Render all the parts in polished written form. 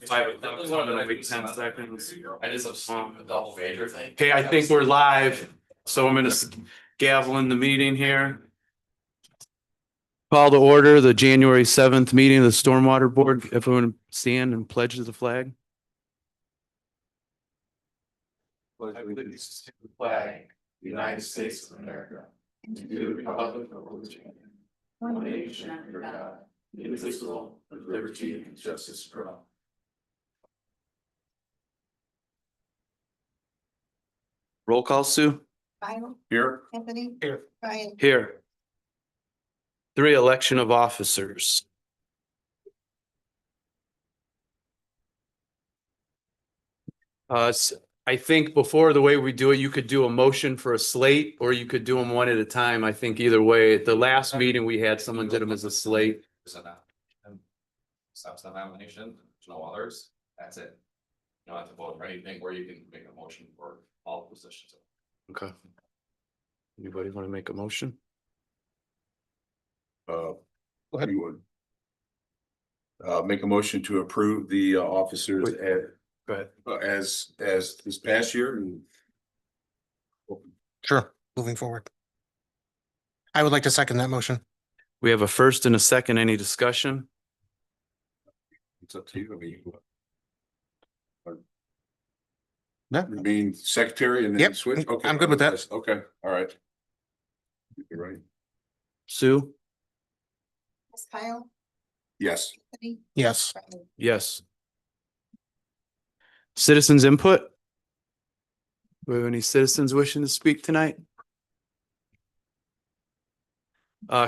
That was one of the big 10 seconds. I just have a double major thing. Okay, I think we're live, so I'm gonna gavel in the meeting here. Call to order the January 7th meeting of the Stormwater Board. Everyone stand and pledge the flag. I allegiance to the flag, the United States of America, and to the republic for which it stands, one nation under God, indivisible, with liberty and justice for all. Roll call, Sue. Kyle, Here. Anthony. Here. Brian. Here. 3, election of officers. I think before, the way we do it, you could do a motion for a slate, or you could do them one at a time. I think either way, at the last meeting we had, someone did them as a slate. Stops the nomination, there's no others, that's it. You don't have to vote for anything, or you can make a motion for all positions. Okay. Anybody want to make a motion? Go ahead. You would. Make a motion to approve the officers Go ahead. as this past year and. Sure, moving forward. I would like to second that motion. We have a first and a second. Any discussion? It's up to you. I mean. No. Remain secretary and then Yep, switch. Okay, I'm good with that. Okay, all right. You're right. Sue? Yes, Kyle, Yes. Anthony. Yes, Brian. Yes. Citizens input? Do we have any citizens wishing to speak tonight?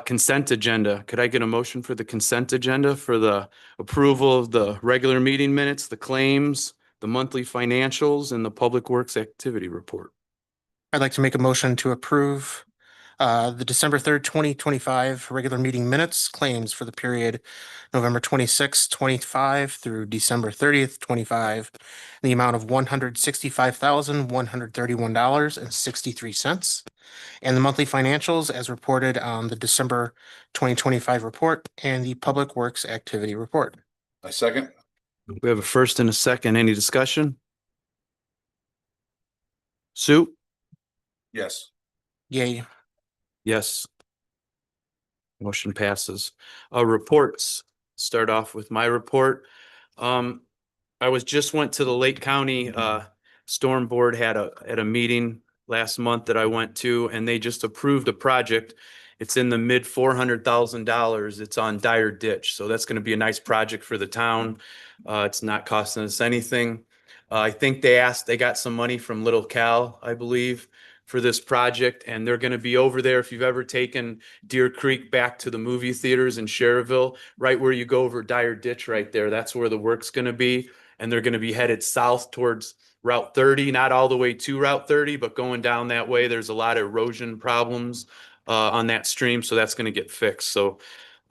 Consent agenda. Could I get a motion for the consent agenda for the approval of the regular meeting minutes, the claims, the monthly financials, and the public works activity report? I'd like to make a motion to approve the December 3rd, 2025 regular meeting minutes claims for the period November 26th, 25 through December 30th, 25, in the amount of $165,131.63. And the monthly financials as reported on the December 2025 report and the Public Works Activity Report. A second. We have a first and a second. Any discussion? Sue? Yes. Yay. Yes. Motion passes. Reports. Start off with my report. I went to the Lake County Storm Board had a meeting last month that I went to, and they just approved a project. It's in the mid $400,000. It's on Dyer Ditch. So that's going to be a nice project for the town. It's not costing us anything. I think they got some money from Little Cal, I believe, for this project, and they're going to be over there. If you've ever taken Deer Creek back to the movie theaters in Schererville, right where you go over Dyer Ditch right there, that's where the work's going to be. And they're going to be headed south towards Route 30, not all the way to Route 30, but going down that way, there's a lot of erosion problems on that stream. So that's going to get fixed. So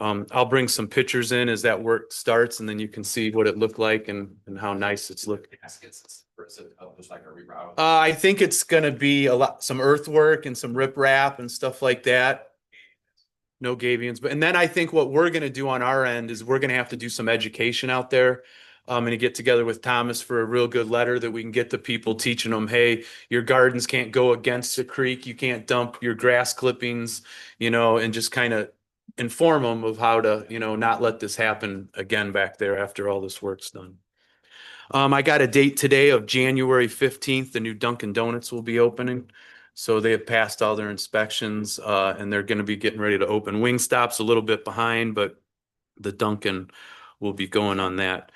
I'll bring some pictures in as that work starts, and then you can see what it looked like and how nice it's looking. Just like a reroute. I think it's gonna be some earthwork and some riprap and stuff like that. No gabions, and then I think what we're gonna do on our end is we're gonna have to do some education out there. And to get together with Thomas for a real good letter that we can get the people, teaching them, hey, your gardens can't go against the creek. You can't dump your grass clippings, and just kind of inform them of how to, not let this happen again back there after all this work's done. I got a date today of January 15th. The new Dunkin' Donuts will be opening. So they have passed all their inspections and they're going to be getting ready to open. Wingstop's a little bit behind, but the Dunkin' will be going on that.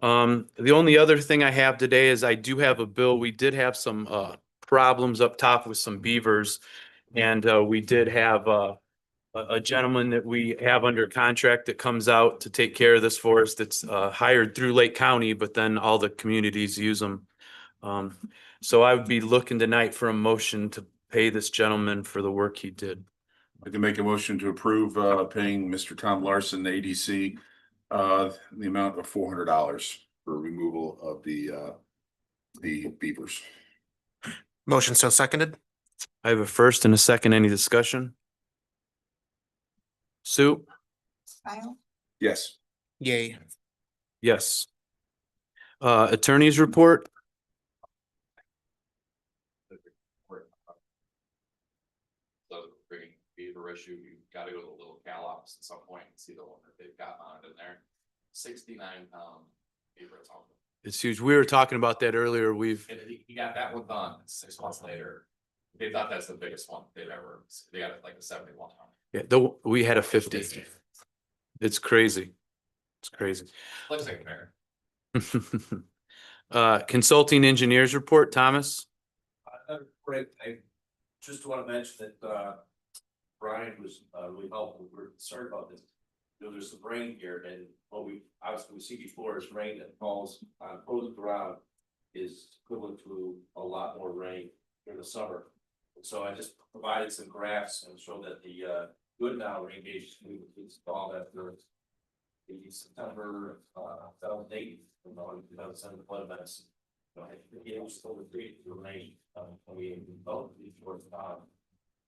The only other thing I have today is I do have a bill. We did have some problems up top with some beavers, and we did have a gentleman that we have under contract that comes out to take care of this for us, that's hired through Lake County, but then all the communities use them. So I would be looking tonight for a motion to pay this gentleman for the work he did. I can make a motion to approve paying Mr. Tom Larson, the ADC, the amount of $400 for removal of the beavers. Motion so seconded. I have a first and a second. Any discussion? Sue? Kyle, Yes. Yay. Yes. Attorney's report. So bringing beaver issue, you gotta go to the little cow office at some point and see the one that they've got on it in there. 69 pound beaver. It's all. It's huge. We were talking about that earlier. And he got that one done 6 months later. They thought that's the biggest one they've ever, they got like a 71. we had a 50. It's crazy. It's crazy. Looks like a bear. Consulting engineers report, Thomas. Great, I just want to mention that, Brian was, really helpful, we're concerned about this. You know, there's some rain here, and what we obviously we see before is rain that falls on frozen ground is equivalent to a lot more rain during the summer. And so I just provided some graphs and showed that the, good now rain gauge we installed after the September, 2008, you know, 2007 flood events. You know, it was still the rain, when we developed these short,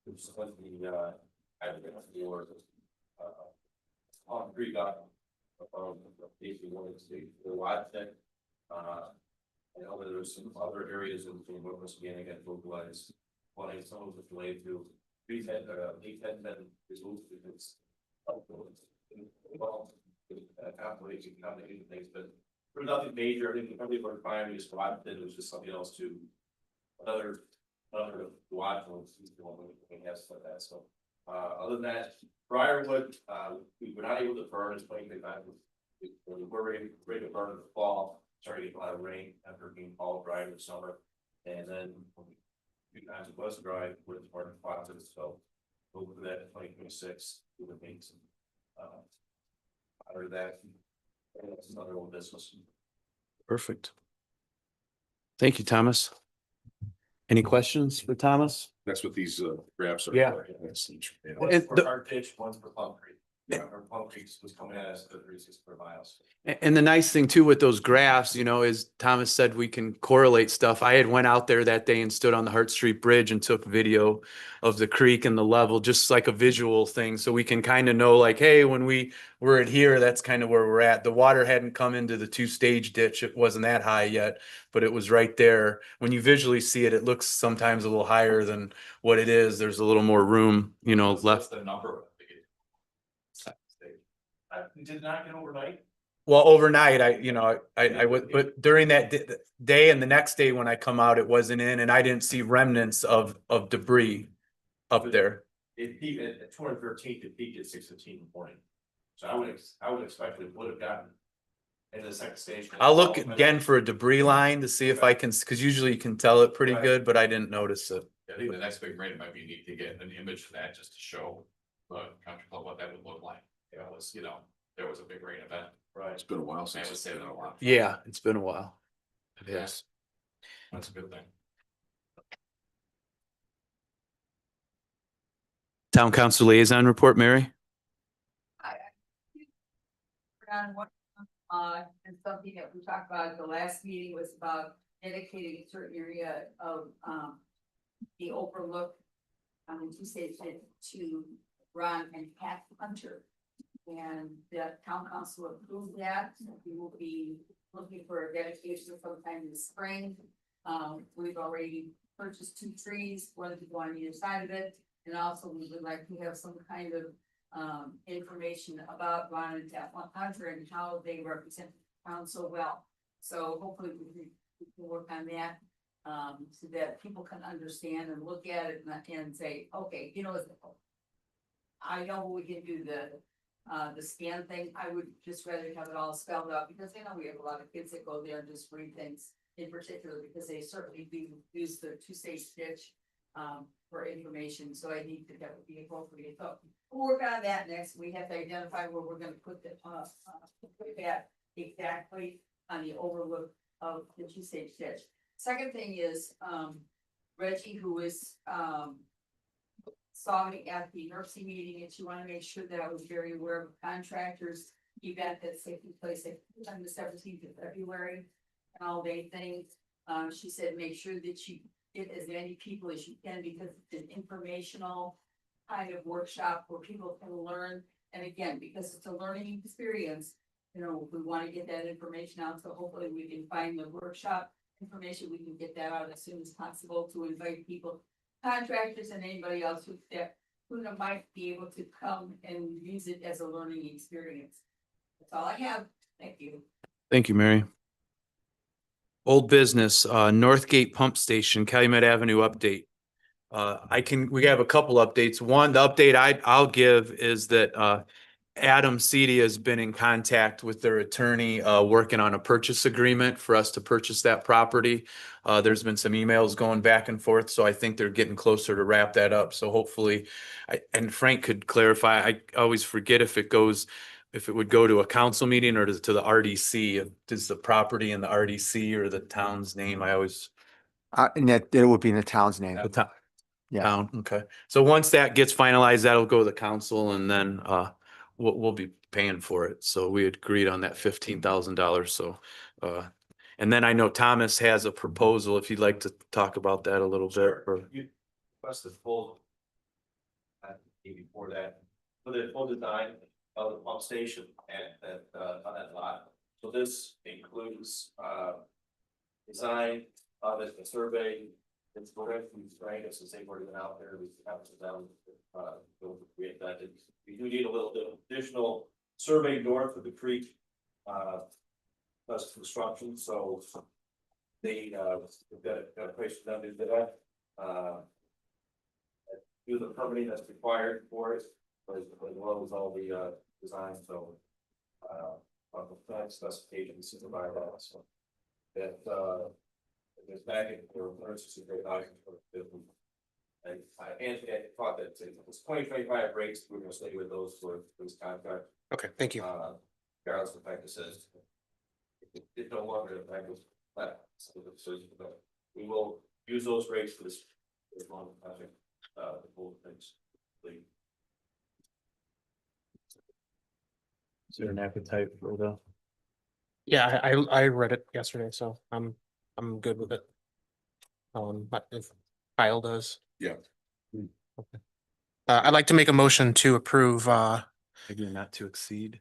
it was when the, I don't know, on Creek got, basically one of the state, the wide tech. I know that there's some other areas in North Michigan, again, localized flooding, some of it related to, these had been removed because. Well, complicated things, but there's nothing major. I think probably we're fine. We just provided it. It was just something else to another watch we have stuff like that. So other than that, Briarwood, we were not able to burn as much as we were ready to burn in the fall. Started to get a lot of rain after being all dry in the summer, and then a few times it was dry with hard deposits. So over that in 2026, we would make some out of that. That's another little business. Perfect. Thank you, Thomas. Any questions for Thomas? That's what these graphs are. Yeah. That's- One's And for the- hard pitch, one's for Plum Creek. Yeah, our Plum Creek was coming at us at 36 per miles. And the nice thing too with those graphs, you know, is Thomas said we can correlate stuff. I had went out there that day and stood on the Hart Street Bridge and took video of the creek and the level, just like a visual thing. So we can kind of know like, hey, when we were at here, that's kind of where we're at. The water hadn't come into the 2-stage ditch. It wasn't that high yet, but it was right there. When you visually see it, it looks sometimes a little higher than what it is. There's a little more room, you know, What's left. the number? Did not get overnight. Well, overnight, I would, but during that day and the next day when I come out, it wasn't in and I didn't see remnants of debris up there. It peaked at 213, it peaked at 6:15 in the morning. So I would expect it would have gotten into the second stage. I'll look again for a debris line to see if I can, because usually you can tell it pretty Right. good, but I didn't notice it. I think the next big rain might be neat to get an image of that just to show the country club what that would look like. It was, you know, there was a big rain event. Right. It's been a while Man, since. it was saving a lot. Yeah, it's been a while. It Yeah. has. That's a good thing. Town council liaison report, Mary? On what, and something that we talked about at the last meeting was about dedicating a certain area of, the overlook on the 2-stage to Ron and Pat Hunter. And the town council approved that. We will be looking for a dedication sometime in the spring. We've already purchased 2 trees, one to go on either side of it. And also we would like to have some kind of information about Ron and Pat Hunter and how they represent the town so well. So hopefully we can work on that. So that people can understand and look at it and say, okay, you know, I know we can do the scan thing. I would just rather have it all spelled out because I know we have a lot of kids that go there and just read things in particular because they certainly do use the 2-stage ditch for information. So I need to that would be appropriate. So we'll work on that next. We have to identify where we're going to put the put that exactly on the overlook of the 2-stage ditch. Second thing is, Reggie, who is, saw me at the NERC meeting and she wanted to make sure that I was very aware of contractors event that's taking place on the 17th of February, an all-day thing. She said, make sure that you get as many people as you can because it's an informational kind of workshop where people can learn. And again, because it's a learning experience, you know, we want to get that information out, so hopefully we can find the workshop information, we can get that out as soon as possible to invite people, contractors and anybody else who might be able to come and use it as a learning experience. That's all I have. Thank you. Thank you, Mary. Old business, Northgate Pump Station, Calumet Avenue update. We have a couple updates. One, the update I'll give is that, Adam Seedy has been in contact with their attorney, working on a purchase agreement for us to purchase that property. There's been some emails going back and forth, so I think they're getting closer to wrap that up. So hopefully, and Frank could clarify, I always forget if it would go to a council meeting or to the RDC. Does the property in the RDC or the town's name? I always. And that it would be in the town's name. The town. Yeah. Town, okay. So once that gets finalized, that'll go to the council and then, we'll be paying for it. So we agreed on that $15,000. So, and then I know Thomas has a proposal, if you'd like to talk about that a little bit. Or You requested full. Before that, for the full design of the pump station and that, on that lot. So this includes, design of it, the survey. It's correct, right, since they've already been out there, we have to down, create that. We do need a little bit of additional survey north of the creek. Plus construction, so they, we've got a place for them to do that. Do the permitting that's required for it, as well as all the, design, so. On the plan specifications, supervise that, so. That, it's back in for emergency great value for the. And Anthony, I thought that it's 2025 rates, we're gonna stay with those for this contract. Okay, thank you. Regardless of the fact it says. It no longer affect us, but we will use those rates for this long project, the whole things. is there an appetite for the? Yeah, I read it yesterday, so I'm good with it. But if Kyle does. Yeah. Okay. I'd like to make a motion to approve, Maybe not to exceed.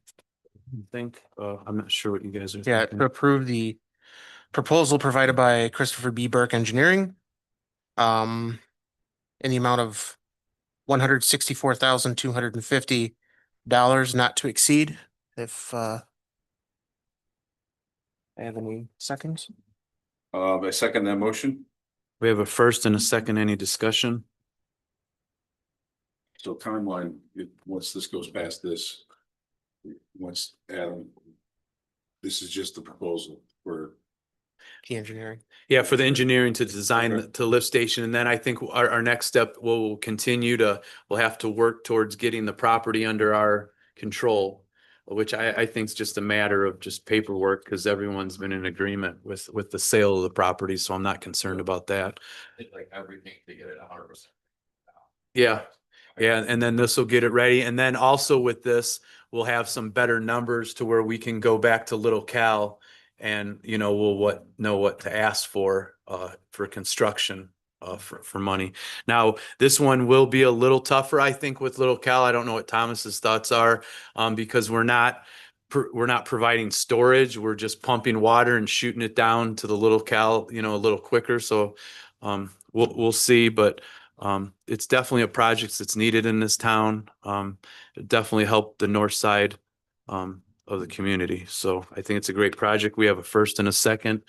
I think, I'm not sure what you guys are yeah, thinking. to approve the proposal provided by Christopher B. Burke Engineering. In the amount of $164,250 not to exceed. If I have any seconds. I second that motion. We have a first and a second, any discussion? So timeline, once this goes past this, once Adam, this is just the proposal for. Key engineering. Yeah, for the engineering to design Okay. the lift station. And then I think our next step, we'll have to work towards getting the property under our control, which I think is just a matter of just paperwork because everyone's been in agreement with the sale of the property. So I'm not concerned about that. It's like everything to get it 100%. Yeah. Yeah, and then this will get it ready. And then also with this, we'll have some better numbers to where we can go back to Little Cal and, we'll know what to ask for construction, for money. Now, this one will be a little tougher, I think, with Little Cal. I don't know what Thomas's thoughts are, because we're not providing storage. We're just pumping water and shooting it down to the Little Cal, a little quicker. So, we'll see, but it's definitely a project that's needed in this town. It definitely helped the north side of the community. So I think it's a great project. We have a first and a second.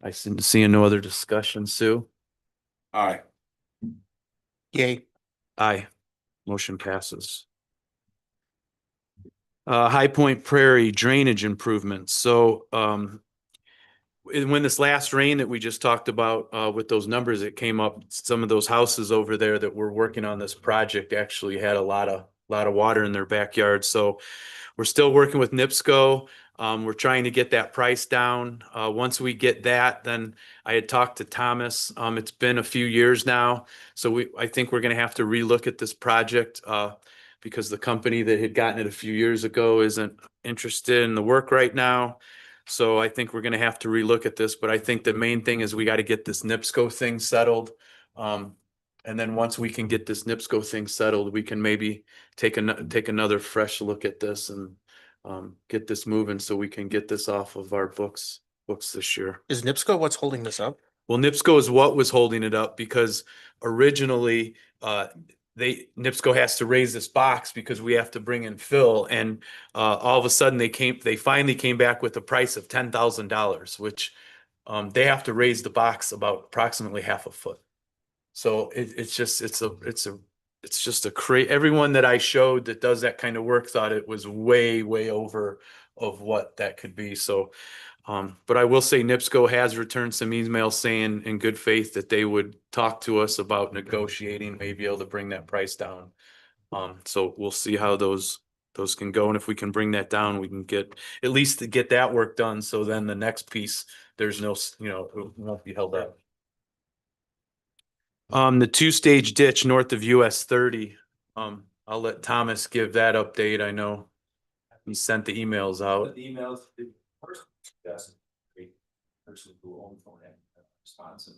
I see no other discussion. Sue? Aye. Yay. Aye. Motion passes. High Point Prairie drainage improvements. So when this last rain that we just talked about, with those numbers, it came up, some of those houses over there that were working on this project actually had a lot of water in their backyard. So we're still working with NIPSCO. We're trying to get that price down. Once we get that, then I had talked to Thomas. It's been a few years now. So I think we're going to have to relook at this project, because the company that had gotten it a few years ago isn't interested in the work right now. So I think we're going to have to relook at this, but I think the main thing is we got to get this NIPSCO thing settled. And then once we can get this NIPSCO thing settled, we can maybe take another fresh look at this and get this moving so we can get this off of our books this year. Is NIPSCO what's holding this up? Well, NIPSCO is what was holding it up because originally, NIPSCO has to raise this box because we have to bring in fill, and all of a sudden they finally came back with a price of $10,000, which they have to raise the box about approximately half a foot. So it's just everyone that I showed that does that kind of work thought it was way, way over of what that could be. So but I will say NIPSCO has returned some emails saying in good faith that they would talk to us about negotiating, maybe able to bring that price down. So we'll see how those can go. And if we can bring that down, we can at least to get that work done. So then the next piece, there's no, it won't be held up. The two-stage ditch north of US 30. I'll let Thomas give that update. I know he sent the emails out. The emails, the person, the person who owns the land response, and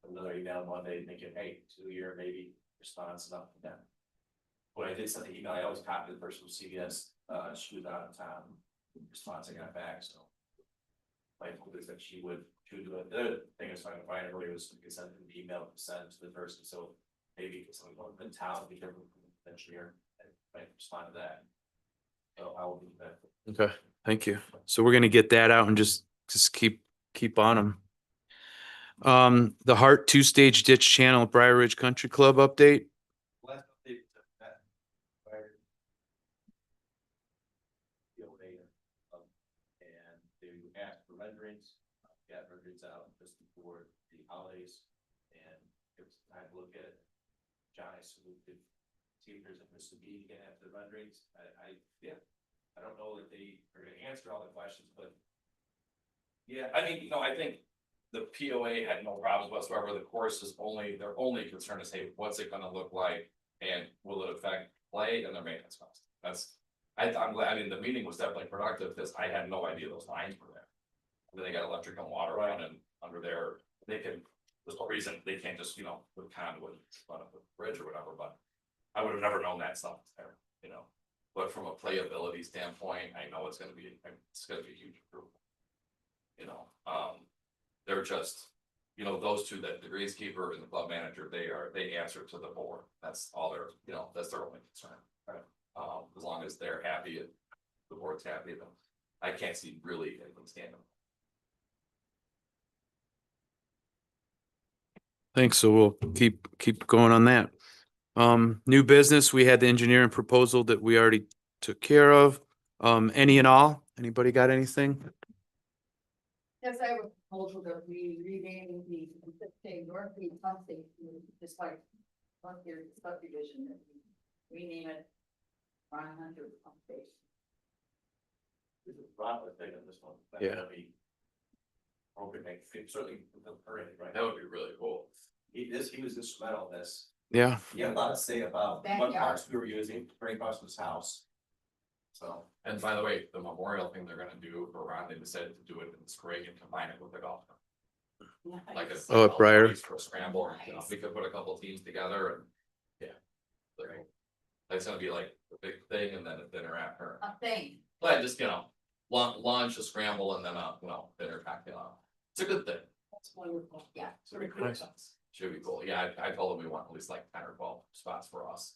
another email Monday thinking, hey, 2-year maybe response, nothing then. When I did send the email, I always copied the person from CBS, she was out of town, response I got back, so. My hope is that she would do it. The other thing I was trying to find earlier was we could send an email to send to the person, so maybe someone in town, be different from the engineer, and might respond to that. So I will do that. Okay, thank you. So we're gonna get that out and just keep on them. The Hart two-stage ditch channel at Briar Ridge Country Club update. Last update to that. Prior. The old data, and they asked for renderings, got renderings out just before the holidays, and it was time to look at it. John, I said we could see if there's a Mr. B to get after the renderings. I don't know that they are gonna answer all the questions, but. Yeah, I mean, I think the POA had no problems whatsoever. The course is their only concern is, hey, what's it gonna look like? And will it affect play and their maintenance costs? I'm glad, I mean, the meeting was definitely productive because I had no idea those lines were there. And then they got electric and water running under there. There's no reason they can't just, with conduit run up the bridge or whatever, but I would have never known that stuff was there, But from a playability standpoint, I know it's gonna be a huge improvement. They're just, those two, that the greenskeeper and the club manager, they answer to the board. That's all that's their only concern. Right? As long as they're happy and the board's happy, then I can't see really anything standing. Thanks. So we'll keep going on that. New business, we had the engineering proposal that we already took care of. Any and all, anybody got anything? Yes, I have a proposal that we rename the Northeast Pump Station, just like Frontier subdivision, that we rename it Ron Hunter Pump Station. This is Robert thing on this one. Yeah. Certainly, right? That would be really cool. He was instrumental in this. Yeah. He had a lot to say about what parts we were using, bring parts to his house. So, and by the way, the memorial thing they're gonna do for Ron, they decided to do it in spring and combine it with the golf. Like a. Oh, at Briar. For a scramble, we could put a couple teams together and, that's gonna be like the big thing and then a dinner after. A thing. But just, lunch, a scramble and then dinner cocktail. It's a good thing. That's wonderful, yeah. Should be cool. Should be cool. Yeah, I told them we want at least like 10 or 12 spots for us.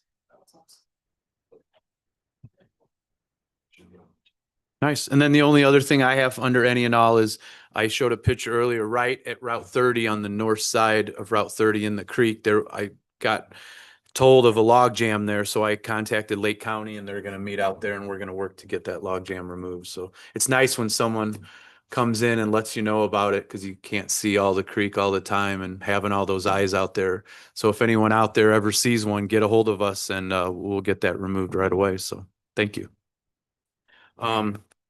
Nice. And then the only other thing I have under any and all is I showed a picture earlier, right at Route 30 on the north side of Route 30 in the creek there. I got told of a log jam there. So I contacted Lake County and they're going to meet out there and we're going to work to get that log jam removed. So it's nice when someone comes in and lets you know about it because you can't see all the creek all the time and having all those eyes out there. So if anyone out there ever sees one, get a hold of us and we'll get that removed right away. So thank you.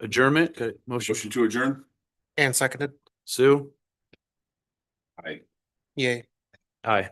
Adjournment, Motion to adjourn? And seconded. Sue? Aye. Yay. Aye.